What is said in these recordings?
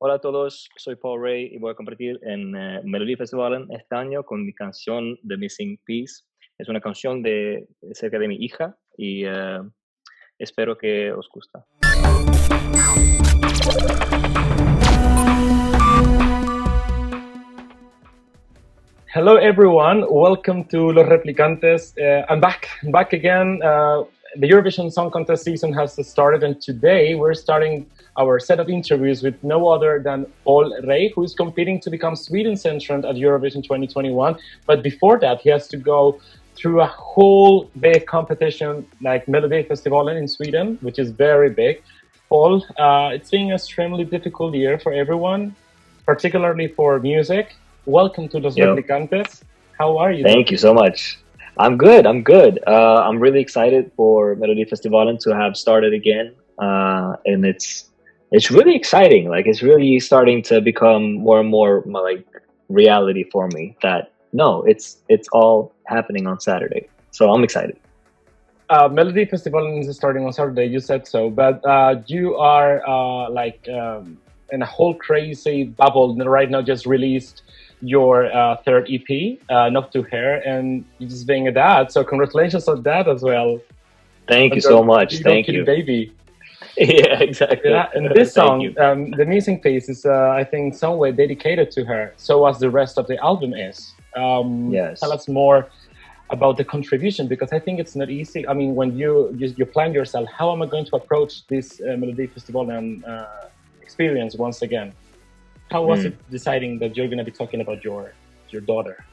Hola a todos, soy Paul Rey y voy a compartir en Melodifestivalen este año con mi canción The Missing Piece. Es una canción acerca de mi hija y espero que os gusta. Hello everyone, welcome to Los Replicantes. I'm back again. The Eurovision Song Contest season has started, and today we're starting our set of interviews with no other than Paul Rey, who is competing to become Sweden's entrant at Eurovision 2021. But before that, he has to go through a whole big competition like Melodifestivalen in Sweden, which is very big. Paul, it's been an extremely difficult year for everyone, particularly for music. Welcome to Los Replicantes. How are you? Thank you so much. I'm good. I'm really excited for Melodifestivalen to have started again, and it's really exciting. Like, it's really starting to become more and more like reality for me. That no, it's all happening on Saturday, so I'm excited. Melodifestivalen is starting on Saturday. You said so, but you are in a whole crazy bubble right now. Just released your third EP, Not to Hair, and you're just being a dad. So congratulations on that as well. Thank you so much. Thank you, baby. Yeah, exactly. Yeah, and this song, The Missing Piece, is I think some way dedicated to her. So as the rest of the album is. Yes. Tell us more about the contribution, because I think it's not easy. I mean, when you plan yourself, how am I going to approach this Melodifestivalen experience once again? How was it deciding that you're going to be talking about your daughter?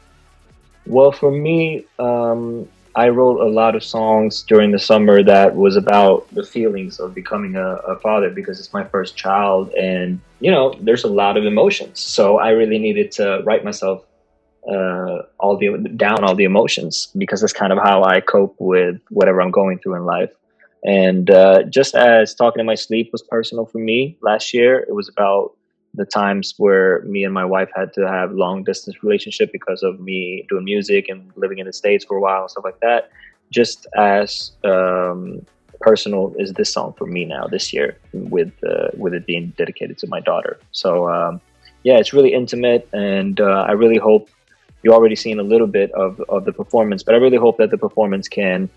Well, for me, I wrote a lot of songs during the summer that was about the feelings of becoming a father, because it's my first child, and there's a lot of emotions. So I really needed to write myself all the emotions, because that's kind of how I cope with whatever I'm going through in life. And just as Talking in My Sleep was personal for me last year, it was about the times where me and my wife had to have long distance relationship because of me doing music and living in the States for a while and stuff like that. Just as personal is this song for me now this year, with it being dedicated to my daughter. So it's really intimate, and I really hope you already seen a little bit of the performance, but I really hope that the performance can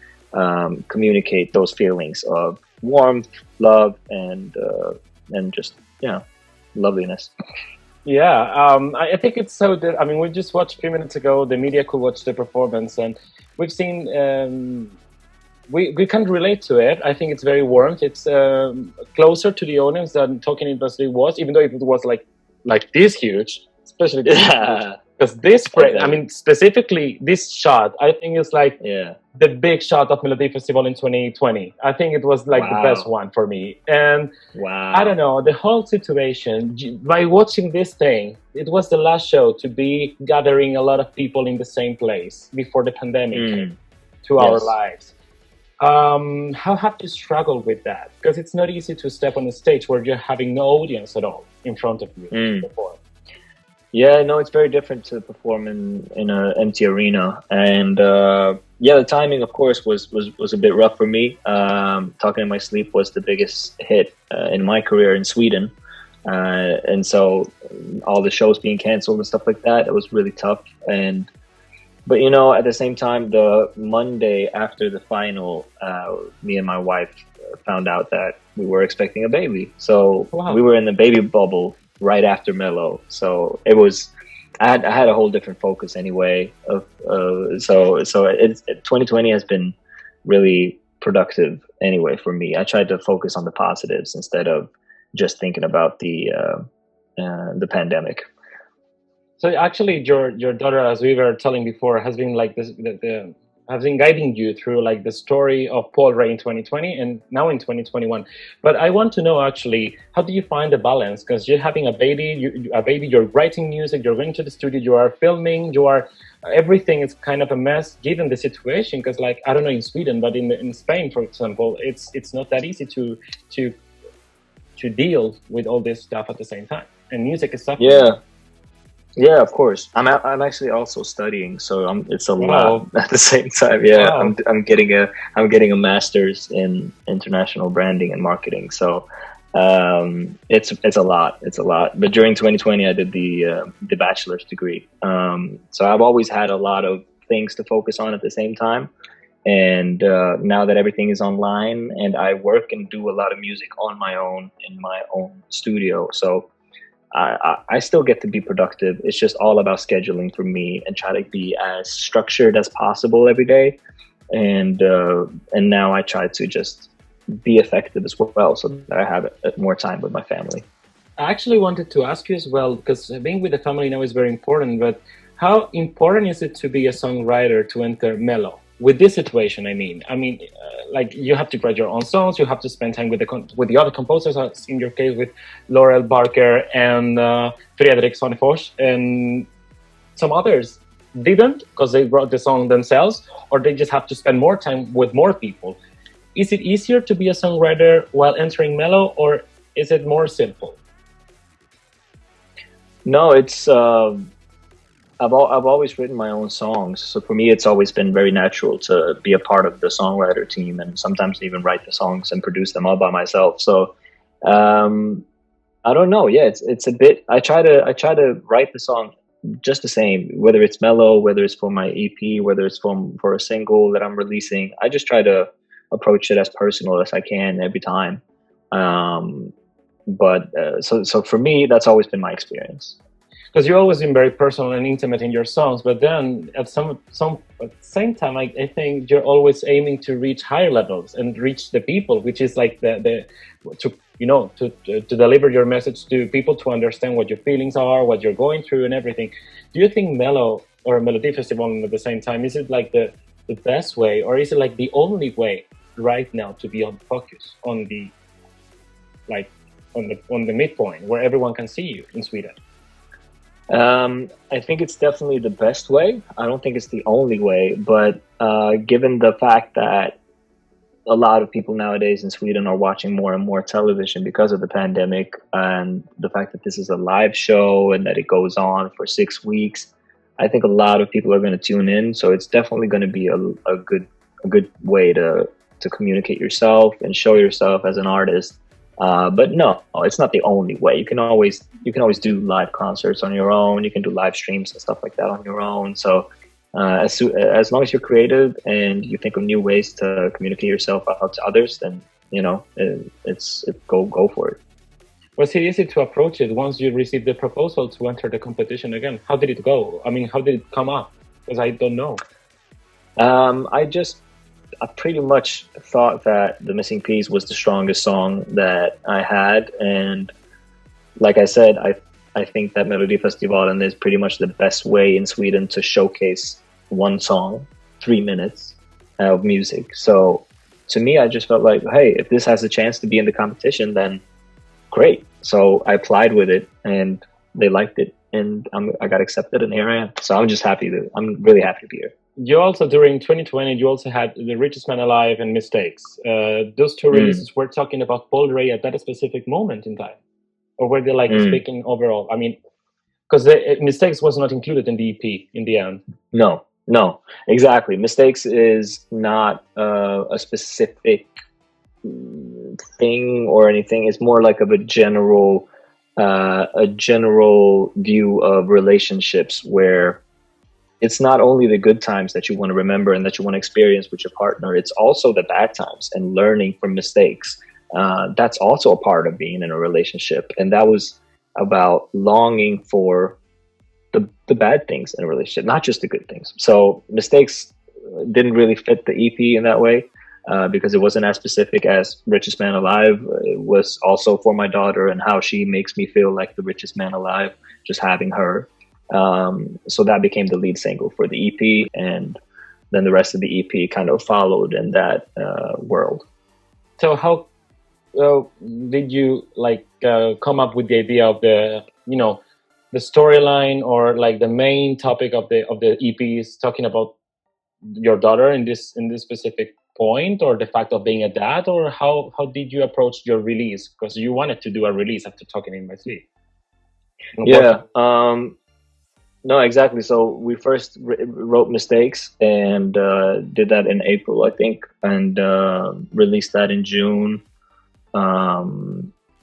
communicate those feelings of warmth, love, and just loveliness. Yeah, I think it's so that, I mean, we just watched a few minutes ago, the media could watch the performance, and we've seen, we can relate to it. I think it's very warm. It's closer to the audience than Talking in My Sleep was, even though if it was like this huge, especially this huge. Because this frame, I mean, specifically this shot, I think is like the big shot of Melodifestivalen in 2020. I think it was like the best one for me. And I don't know, the whole situation, by watching this thing, it was the last show to be gathering a lot of people in the same place before the pandemic came to our lives. How have you struggled with that? Because it's not easy to step on a stage where you're having no audience at all in front of you before. Yeah, no, it's very different to perform in an empty arena, and the timing, of course, was a bit rough for me. Talking in My Sleep was the biggest hit in my career in Sweden, and so all the shows being canceled and stuff like that, it was really tough. But at the same time, the Monday after the final, me and my wife found out that we were expecting a baby, so we were in the baby bubble right after Melo. So it was, I had a whole different focus anyway. So 2020 has been really productive anyway for me. I tried to focus on the positives instead of just thinking about the pandemic. So actually, your daughter, as we were telling before, has been like this, has been guiding you through like the story of Paul Rey in 2020 and now in 2021. But I want to know, actually, how do you find the balance? Because you're having a baby, you're writing music, you're going to the studio, you are filming, everything is kind of a mess given the situation. Because, like, I don't know in Sweden, but in Spain, for example, it's not that easy to deal with all this stuff at the same time. And music is suffering. Yeah, of course. I'm actually also studying, so it's a lot at the same time. Yeah, I'm getting a master's in international branding and marketing. So It's a lot. It's a lot. But during 2020, I did the bachelor's degree. So I've always had a lot of things to focus on at the same time. And now that everything is online, and I work and do a lot of music on my own in my own studio, so I still get to be productive. It's just all about scheduling for me and try to be as structured as possible every day. And now I try to just be effective as well, so that I have more time with my family. I actually wanted to ask you as well, because being with the family now is very important, but how important is it to be a songwriter to enter Melo? With this situation, I mean, like you have to write your own songs, you have to spend time with the other composers, as in your case with Laurel Barker and Fredrik Sonnefors, and some others didn't because they wrote the song themselves, or they just have to spend more time with more people. Is it easier to be a songwriter while entering Melo, or is it more simple? No, it's I've always written my own songs, so for me it's always been very natural to be a part of the songwriter team, and sometimes even write the songs and produce them all by myself. So I don't know. Yeah, it's a bit. I try to write the song just the same, whether it's Melo, whether it's for my EP, whether it's for a single that I'm releasing. I just try to approach it as personal as I can every time. So for me, that's always been my experience. Because you've always been very personal and intimate in your songs, but then at the same time, I think you're always aiming to reach higher levels and reach the people, which is like to deliver your message to people, to understand what your feelings are, what you're going through, and everything. Do you think Melo or Melodifestivalen at the same time, is it like the best way, or is it like the only way right now to be on focus on the midpoint where everyone can see you in Sweden? I think it's definitely the best way. I don't think it's the only way, but given the fact that a lot of people nowadays in Sweden are watching more and more television because of the pandemic, and the fact that this is a live show and that it goes on for 6 weeks, I think a lot of people are going to tune in. So it's definitely going to be a good way to communicate yourself and show yourself as an artist. But no, it's not the only way. You can always do live concerts on your own. You can do live streams and stuff like that on your own. So as long as you're creative and you think of new ways to communicate yourself out to others, then go for it. Was it easy to approach it once you received the proposal to enter the competition again? How did it go? I mean, how did it come up? Because I don't know. I pretty much thought that The Missing Piece was the strongest song that I had. And like I said, I think that Melodifestivalen is pretty much the best way in Sweden to showcase one song, 3 minutes of music. So to me, I just felt like, hey, if this has a chance to be in the competition, then great. So I applied with it and they liked it, and I got accepted, and here I am. So I'm really happy to be here. You also, during 2020, you also had The Richest Man Alive and Mistakes. Those two releases were talking about Paul Rey at that specific moment in time? Or were they speaking overall? I mean, because Mistakes was not included in the EP in the end. No, exactly. Mistakes is not a specific thing or anything. It's more like of a general view of relationships, where it's not only the good times that you want to remember and that you want to experience with your partner, it's also the bad times and learning from mistakes. That's also a part of being in a relationship. And that was about longing for the bad things in a relationship, not just the good things. So Mistakes didn't really fit the EP in that way, because it wasn't as specific as Richest Man Alive. It was also for my daughter and how she makes me feel like the richest man alive, just having her. So that became the lead single for the EP, and then the rest of the EP kind of followed in that world. So how did you come up with the idea of the storyline, or like the main topic of the EP is talking about your daughter in this specific point, or the fact of being a dad, or how did you approach your release? Because you wanted to do a release after Talking in My Sleep. Yeah. No, exactly. So we first wrote Mistakes and did that in April, I think, and released that in June.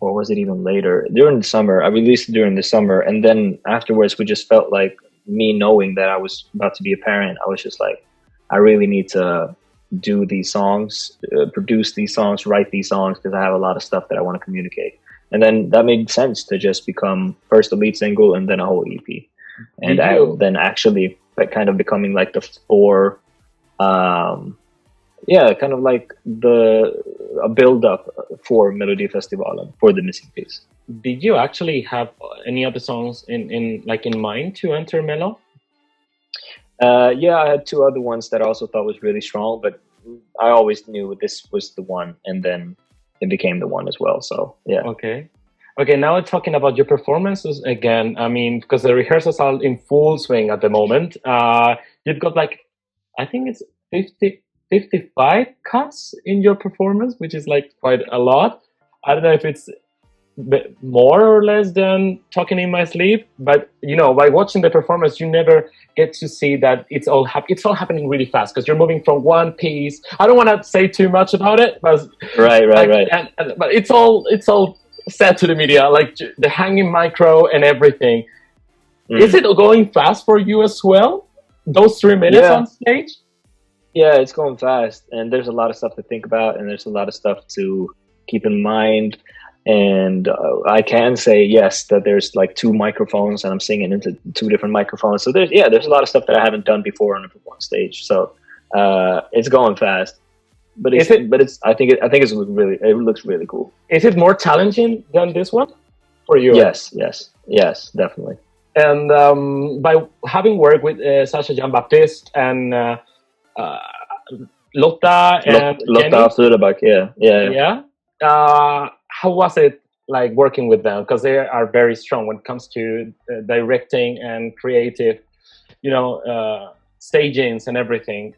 or was it even later? During the summer, I released it during the summer, and then afterwards, we just felt like, me knowing that I was about to be a parent, I was just like, I really need to do these songs, produce these songs, write these songs, because I have a lot of stuff that I want to communicate. And then that made sense to just become first a lead single and then a whole EP, and then actually kind of becoming like the four. Kind of like a build up for Melodifestivalen for the missing piece. Did you actually have any other songs in mind to enter Melo? I had two other ones that I also thought was really strong, but I always knew this was the one, and then it became the one as well. So yeah. Okay. Now we're talking about your performances again. I mean, because the rehearsals are in full swing at the moment. You've got like, I think it's 55 cuts in your performance, which is like quite a lot. I don't know if it's more or less than Talking in My Sleep, but by watching the performance, you never get to see that it's all happening really fast, because you're moving from one piece. I don't want to say too much about it, but right. But it's all said to the media, like the hanging micro and everything. Is it going fast for you as well? Those 3 minutes on stage? Yeah, it's going fast, and there's a lot of stuff to think about, and there's a lot of stuff to keep in mind. And I can say, yes, that there's like 2 microphones, and I'm singing into 2 different microphones. So there's a lot of stuff that I haven't done before on a performance stage. So it's going fast, but I think it looks really cool. Is it more challenging than this one for you? Yes, definitely. And by having worked with Sasha Jean-Baptiste and Lotta and Lotta Furabak, yeah. How was it like working with them? Because they are very strong when it comes to directing and creative, stagings and everything.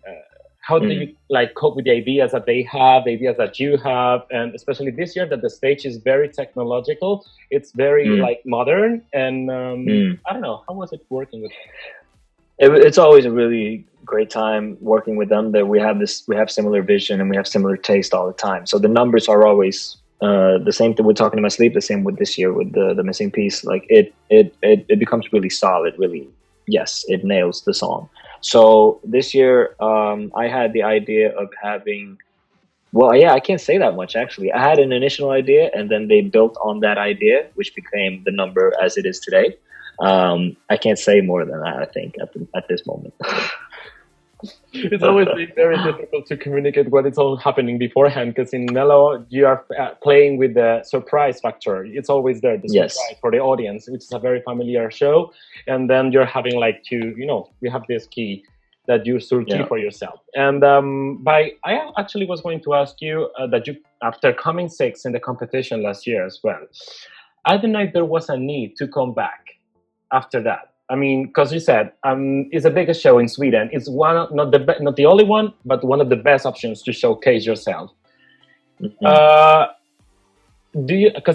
How do you like cope with the ideas that they have, the ideas that you have, and especially this year that the stage is very technological, it's very like modern, and I don't know, how was it working with them? It's always a really great time working with them. That we have similar vision and we have similar taste all the time. So the numbers are always the same thing. We're talking about sleep. The same with this year with the missing piece. Like it becomes really solid. Really, yes, it nails the song. So this year, I had the idea of having. Well, yeah, I can't say that much actually. I had an initial idea, and then they built on that idea, which became the number as it is today. I can't say more than that, I think, at this moment. It's always very difficult to communicate what is all happening beforehand, because in Melo, you are playing with the surprise factor. It's always there, the surprise for the audience, which is a very familiar show. And then you're having like you have this key that you key for yourself. And I actually was going to ask you that you, after coming 6th in the competition last year as well, I don't know if there was a need to come back after that. I mean, because you said it's the biggest show in Sweden. It's not the only one, but one of the best options to showcase yourself. Because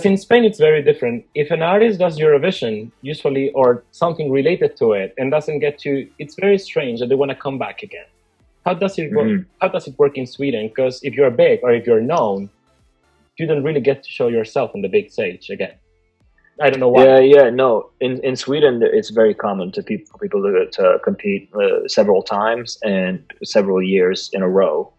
in Spain it's very different. If an artist does Eurovision usually, or something related to it, and doesn't get to, it's very strange that they want to come back again. How does it work? How does it work in Sweden? Because if you're big or if you're known, you don't really get to show yourself on the big stage again. I don't know why. No. In Sweden, it's very common for people to compete several times and several years in a row.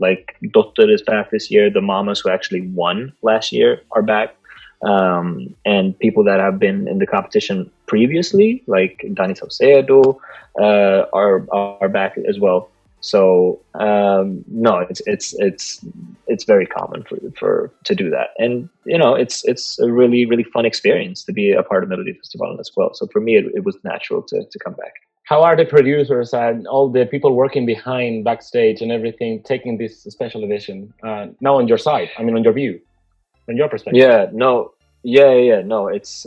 Like Dotter is back this year. The Mamas who actually won last year are back. And people that have been in the competition previously, like Dani Saucedo, are back as well. So no, it's very common to do that, and it's a really fun experience to be a part of Melodifestivalen as well. So for me, it was natural to come back. How are the producers and all the people working behind backstage and everything taking this special edition now on your side? I mean, on your view, on your perspective. No, it's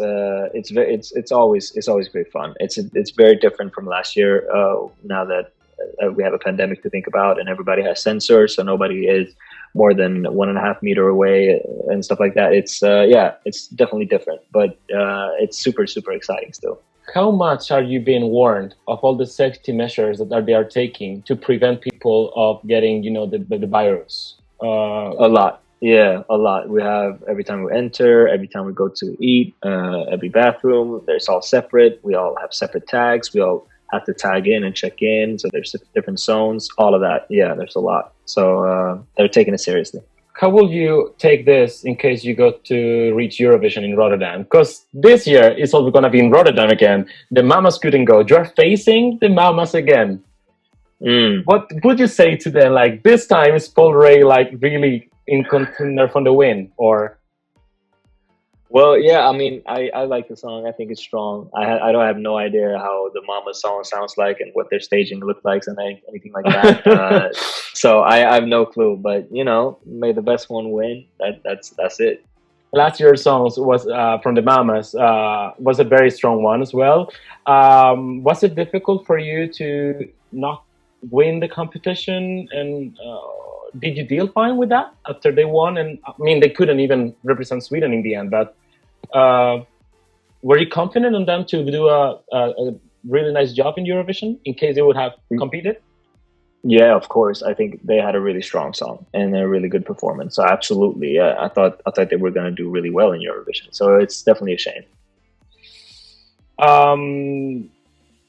always great fun. It's very different from last year. Now that we have a pandemic to think about, and everybody has sensors, so nobody is more than 1.5 meters away and stuff like that. It's definitely different, but it's super exciting still. How much are you being warned of all the safety measures that they are taking to prevent people of getting the virus? A lot. Yeah, a lot. We have every time we enter, every time we go to eat, every bathroom, there's all separate. We all have separate tags. We all have to tag in and check in. So there's different zones, all of that. Yeah, there's a lot. So they're taking it seriously. How will you take this in case you go to reach Eurovision in Rotterdam? Because this year it's all going to be in Rotterdam again. The Mamas couldn't go. You're facing the Mamas again. What would you say to them? Like, this time is Paul Rey like really in contender for the win, or? Well, yeah, I mean, I like the song. I think it's strong. I don't have no idea how the Mama song sounds like and what their staging looks like and anything like that. So I have no clue. But you know, may the best one win. That's it. Last year's songs was from the Mamas was a very strong one as well. Was it difficult for you to not win the competition, and did you deal fine with that after they won? And I mean, they couldn't even represent Sweden in the end, but were you confident on them to do a really nice job in Eurovision in case they would have competed? Yeah, of course. I think they had a really strong song and a really good performance. So absolutely, yeah. I thought they were going to do really well in Eurovision. So it's definitely a shame.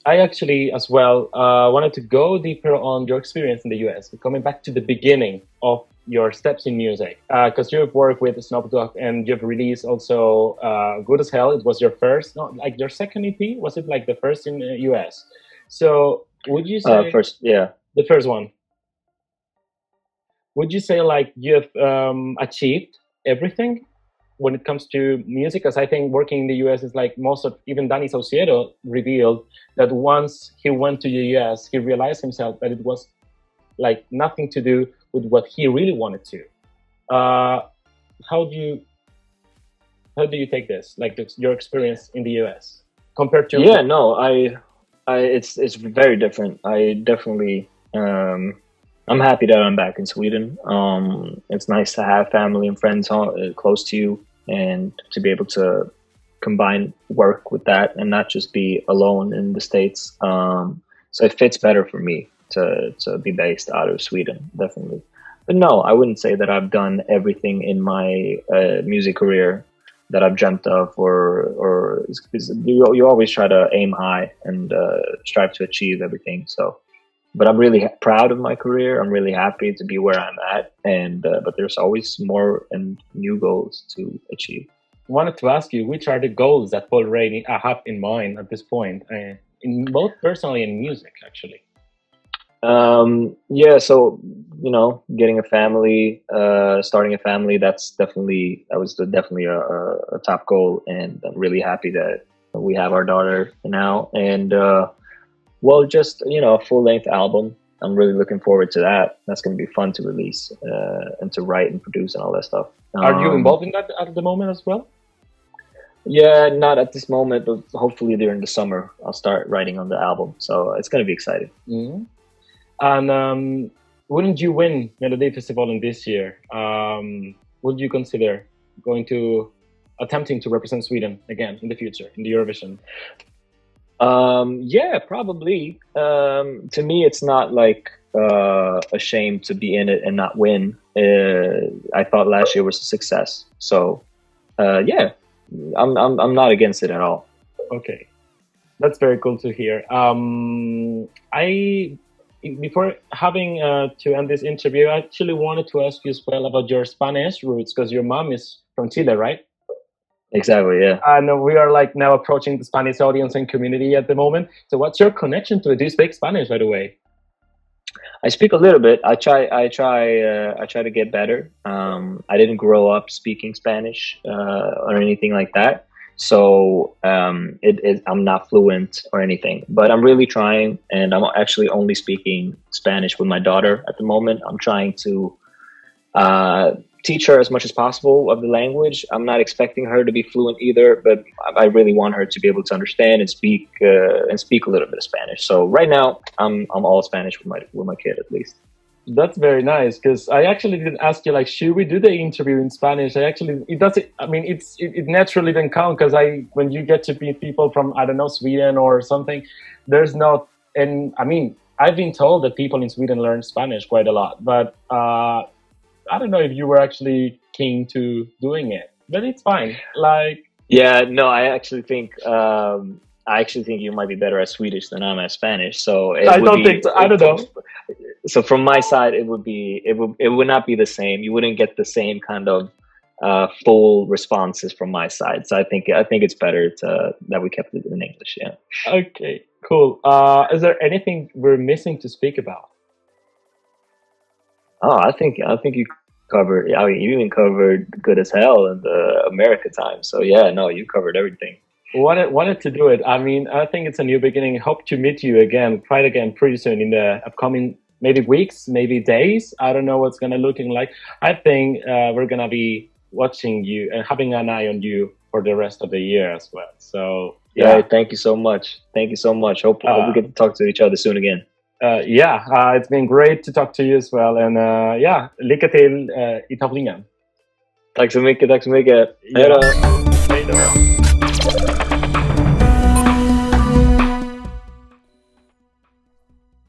I actually, as well, wanted to go deeper on your experience in the US, coming back to the beginning of your steps in music, because you've worked with Snoop Dogg and you've released also Good as Hell. It was your first, no, like your second EP? Was it like the first in the US? So would you say... first, yeah. The first one. Would you say like you've achieved everything when it comes to music? Because I think working in the US is like most of, even Danny Saucedo revealed that once he went to the US, he realized himself that it was like nothing to do with what he really wanted to. How do you take this, like your experience in the US compared to? Yeah, no, it's very different. I definitely, I'm happy that I'm back in Sweden. It's nice to have family and friends close to you, and to be able to combine work with that and not just be alone in the States. So it fits better for me to be based out of Sweden, definitely. But no, I wouldn't say that I've done everything in my music career that I've dreamt of, or you always try to aim high and strive to achieve everything. So, but I'm really proud of my career. I'm really happy to be where I'm at, and but there's always more and new goals to achieve. I wanted to ask you, which are the goals that Paul Rey have in mind at this point, in both personally and music, actually? Yeah, so you know, getting a family, starting a family, that was definitely a top goal, and I'm really happy that we have our daughter now. And well, just, you know, a full-length album. I'm really looking forward to that. That's going to be fun to release and to write and produce and all that stuff. Are you involved in that at the moment as well? Yeah, not at this moment, but hopefully during the summer I'll start writing on the album. So it's going to be exciting. Mm-hmm. And wouldn't you win Melodifestivalen this year? Would you consider attempting to represent Sweden again in the future in the Eurovision? Yeah, probably. To me, it's not like a shame to be in it and not win. I thought last year was a success, so yeah, I'm not against it at all. Okay, that's very cool to hear. Before having to end this interview, I actually wanted to ask you as well about your Spanish roots, because your mom is from Chile, right? Exactly, yeah. And we are like now approaching the Spanish audience and community at the moment. So what's your connection to it? Do you speak Spanish, by the way? I speak a little bit. I try to get better. I didn't grow up speaking Spanish or anything like that. So I'm not fluent or anything, but I'm really trying, and I'm actually only speaking Spanish with my daughter at the moment. I'm trying to teach her as much as possible of the language. I'm not expecting her to be fluent either, but I really want her to be able to understand and speak a little bit of Spanish. So right now, I'm all Spanish with my kid, at least. That's very nice, because I actually didn't ask you, like, should we do the interview in Spanish? It naturally didn't count, because when you get to meet people from, I don't know, Sweden or something, there's not, and I mean, I've been told that people in Sweden learn Spanish quite a lot, but I don't know if you were actually keen to doing it, but it's fine. Like, yeah, no, I actually think you might be better at Swedish than I'm at Spanish. So I don't think so. I don't know. So from my side, it would not be the same. You wouldn't get the same kind of full responses from my side. So I think it's better that we kept it in English. Yeah. Okay, cool. Is there anything we're missing to speak about? Oh, I think you covered. I mean, you even covered good as hell in the America time. So yeah, no, you covered everything. Wanted to do it. I mean, I think it's a new beginning. Hope to meet you again, quite again, pretty soon in the upcoming maybe weeks, maybe days. I don't know what's gonna looking like. I think we're gonna be watching you and having an eye on you for the rest of the year as well. So yeah, right, thank you so much. Thank you so much. Hope we get to talk to each other soon again. It's been great to talk to you as well. And lycka till i tävlingen. Tack så mycket. Hej då. Hej då.